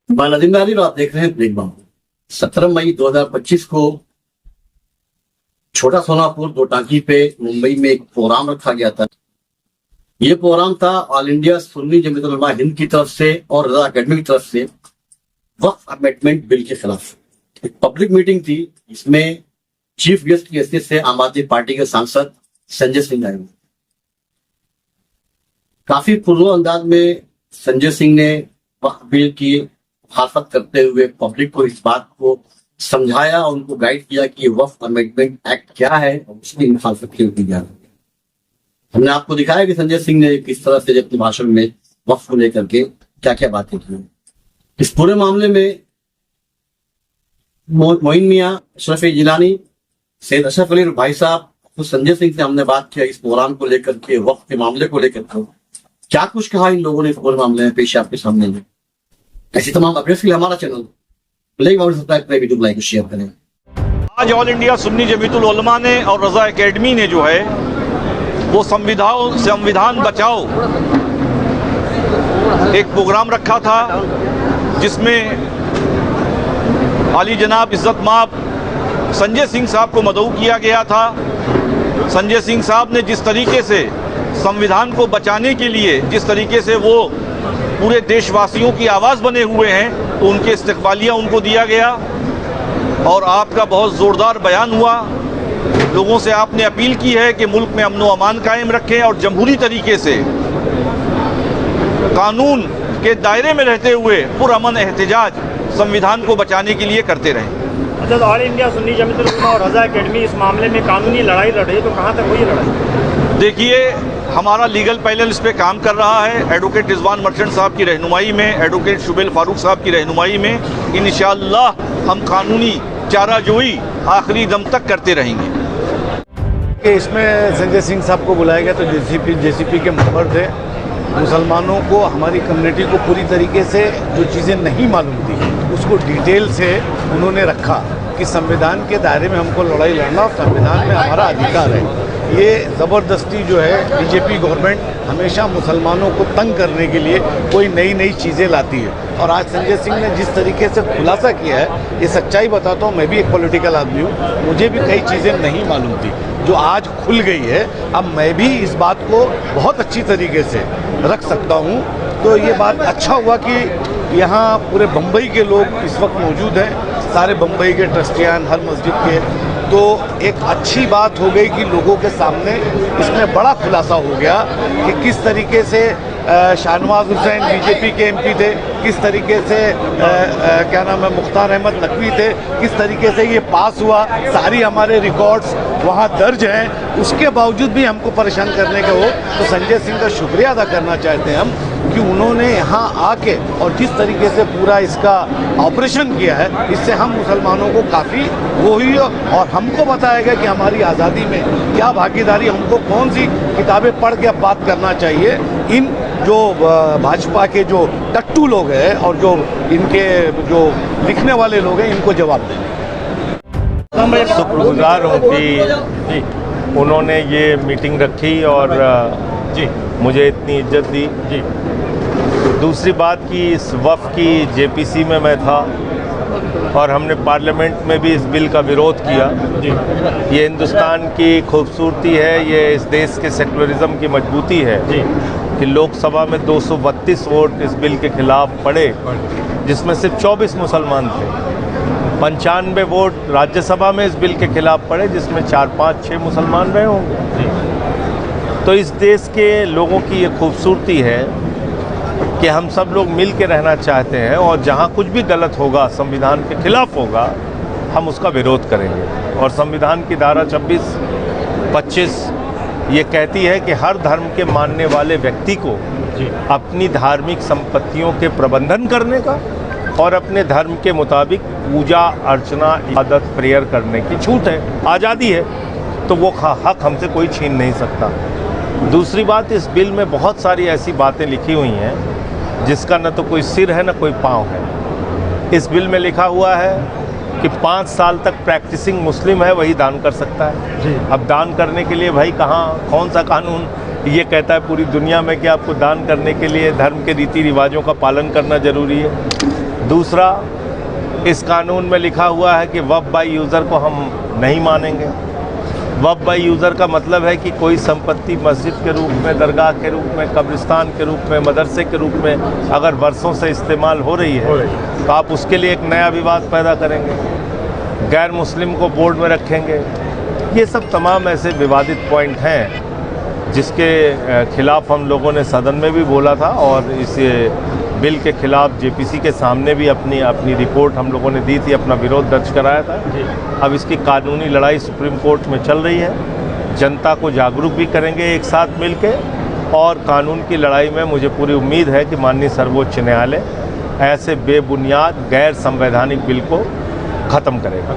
मैं नदीम नारी और आप देख रहे हैं ब्रेक बाउंड। 17 मई 2025 को छोटा सोनापुर दो टांकी पे मुंबई में एक प्रोग्राम रखा गया था। ये प्रोग्राम था ऑल इंडिया सुन्नी जमीयत उलमा हिंद की तरफ से और रजा अकेडमी की तरफ से वक्फ अमेंडमेंट बिल के खिलाफ एक पब्लिक मीटिंग थी। इसमें चीफ गेस्ट की हैसियत से आम आदमी पार्टी के सांसद संजय सिंह आए। काफी पुरजोर अंदाज में संजय सिंह ने वक्फ बिल की मुखालफत करते हुए पब्लिक को इस बात को समझाया और उनको गाइड किया कि वक्फ अमेंडमेंट एक्ट क्या है और उसकी मुखालफत क्यों की जा रही है। हमने आपको दिखाया कि संजय सिंह ने किस तरह से अपने भाषण में वक्फ को लेकर के क्या क्या बातें की। इस पूरे मामले में मोइन मियां, अशरफ जिलानी, सैयद अशरफ अली भाई साहब, खुद संजय सिंह से हमने बात किया इस प्रोग्राम को लेकर के, वक्फ के मामले को लेकर के। क्या कुछ कहा इन लोगों ने इस पूरे मामले में पेश आपके सामने में। ऐसी तमाम अपडेट्स के लिए हमारा चैनल सब्सक्राइब करें, वीडियो लाइक शेयर करें। आज ऑल इंडिया सुन्नी जमीयतुल उलमा ने और रजा एकेडमी ने जो है वो संविधान बचाओ एक प्रोग्राम रखा था, जिसमें आली जनाब इज्जत माब संजय सिंह साहब को मदऊ किया गया था। संजय सिंह साहब ने जिस तरीके से संविधान को बचाने के लिए जिस तरीके से वो पूरे देशवासियों की आवाज़ बने हुए हैं, तो उनके इस्तकबालिया उनको दिया गया और आपका बहुत ज़ोरदार बयान हुआ। लोगों से आपने अपील की है कि मुल्क में अमन व अमान कायम रखें और जमहूरी तरीके से कानून के दायरे में रहते हुए पुरअमन एहतजाज संविधान को बचाने के लिए करते रहें। अच्छा, ऑल इंडिया सुन्नी जमीयतुल उलमा और रजा एकेडमी इस मामले में कानूनी लड़ाई लड़ रही है, तो कहाँ तक हुई लड़ाई? देखिए, हमारा लीगल पैनल इस पे काम कर रहा है। एडवोकेट रिजवान मर्चेंट साहब की रहनुमाई में, एडवोकेट शुबेल फारूक साहब की रहनुमाई में इंशाअल्लाह हम कानूनी चाराजोई आखिरी दम तक करते रहेंगे। कि इसमें संजय सिंह साहब को बुलाया गया तो जेसीपी के मेंबर थे। मुसलमानों को, हमारी कम्युनिटी को पूरी तरीके से जो चीज़ें नहीं मालूम थी उसको डिटेल से उन्होंने रखा कि संविधान के दायरे में हमको लड़ाई लड़ना और संविधान में हमारा अधिकार है। ये ज़बरदस्ती जो है बीजेपी गवर्नमेंट हमेशा मुसलमानों को तंग करने के लिए कोई नई नई चीज़ें लाती है। और आज संजय सिंह ने जिस तरीके से खुलासा किया है, ये सच्चाई बताता हूँ, मैं भी एक पॉलिटिकल आदमी हूँ, मुझे भी कई चीज़ें नहीं मालूम थी जो आज खुल गई है। अब मैं भी इस बात को बहुत अच्छी तरीके से रख सकता हूँ। तो ये बात अच्छा हुआ कि यहाँ पूरे बम्बई के लोग इस वक्त मौजूद हैं, सारे बम्बई के ट्रस्टियान, हर मस्जिद के। तो एक अच्छी बात हो गई कि लोगों के सामने इसमें बड़ा खुलासा हो गया कि किस तरीके से शाहनवाज हुसैन बीजेपी के एमपी थे, किस तरीके से क्या नाम है मुख्तार अहमद नकवी थे, किस तरीके से ये पास हुआ। सारी हमारे रिकॉर्ड्स वहाँ दर्ज हैं। उसके बावजूद भी हमको परेशान करने के हो, तो संजय सिंह का शुक्रिया अदा करना चाहते हैं हम कि उन्होंने यहाँ आके और जिस तरीके से पूरा इसका ऑपरेशन किया है, इससे हम मुसलमानों को काफ़ी वो हुई और हमको बताया गया कि हमारी आज़ादी में क्या भागीदारी, हमको कौन सी किताबें पढ़ के अब बात करना चाहिए। इन जो भाजपा के जो टट्टू लोग हैं और जो इनके जो लिखने वाले लोग हैं, इनको जवाब दें। शुक्रगुजार हूँ कि उन्होंने ये मीटिंग रखी और मुझे इतनी इज्जत दी। दूसरी बात कि इस वफ़ की जेपीसी में मैं था और हमने पार्लियामेंट में भी इस बिल का विरोध किया। ये हिंदुस्तान की खूबसूरती है, ये इस देश के सेकुलरिज्म की मजबूती है कि लोकसभा में 232 वोट इस बिल के खिलाफ पड़े, जिसमें सिर्फ 24 मुसलमान थे। 95 वोट राज्यसभा में इस बिल के खिलाफ पड़े, जिसमें 4, 5, 6 मुसलमान रहे होंगे। तो इस देश के लोगों की ये खूबसूरती है कि हम सब लोग मिल के रहना चाहते हैं और जहाँ कुछ भी गलत होगा, संविधान के खिलाफ होगा, हम उसका विरोध करेंगे। और संविधान की धारा 26, 25 ये कहती है कि हर धर्म के मानने वाले व्यक्ति को अपनी धार्मिक संपत्तियों के प्रबंधन करने का और अपने धर्म के मुताबिक पूजा अर्चना, इबादत, प्रेयर करने की छूट है, आज़ादी है। तो वो हक हमसे कोई छीन नहीं सकता। दूसरी बात, इस बिल में बहुत सारी ऐसी बातें लिखी हुई हैं जिसका न तो कोई सिर है न कोई पाँव है। इस बिल में लिखा हुआ है कि 5 साल तक प्रैक्टिसिंग मुस्लिम है वही दान कर सकता है। अब दान करने के लिए भाई कौन सा कानून ये कहता है पूरी दुनिया में कि आपको दान करने के लिए धर्म के रीति रिवाजों का पालन करना ज़रूरी है? दूसरा, इस कानून में लिखा हुआ है कि वक्फ बाय यूज़र को हम नहीं मानेंगे। वक्फ बाय यूज़र का मतलब है कि कोई संपत्ति मस्जिद के रूप में, दरगाह के रूप में, कब्रिस्तान के रूप में, मदरसे के रूप में अगर वर्षों से इस्तेमाल हो रही है तो आप उसके लिए एक नया विवाद पैदा करेंगे, गैर मुस्लिम को बोर्ड में रखेंगे। ये सब तमाम ऐसे विवादित पॉइंट हैं जिसके खिलाफ हम लोगों ने सदन में भी बोला था और इस बिल के खिलाफ जेपीसी के सामने भी अपनी रिपोर्ट हम लोगों ने दी थी, अपना विरोध दर्ज कराया था। अब इसकी कानूनी लड़ाई सुप्रीम कोर्ट में चल रही है। जनता को जागरूक भी करेंगे एक साथ मिलके, और कानून की लड़ाई में मुझे पूरी उम्मीद है कि माननीय सर्वोच्च न्यायालय ऐसे बेबुनियाद गैर संवैधानिक बिल को ख़त्म करेगा।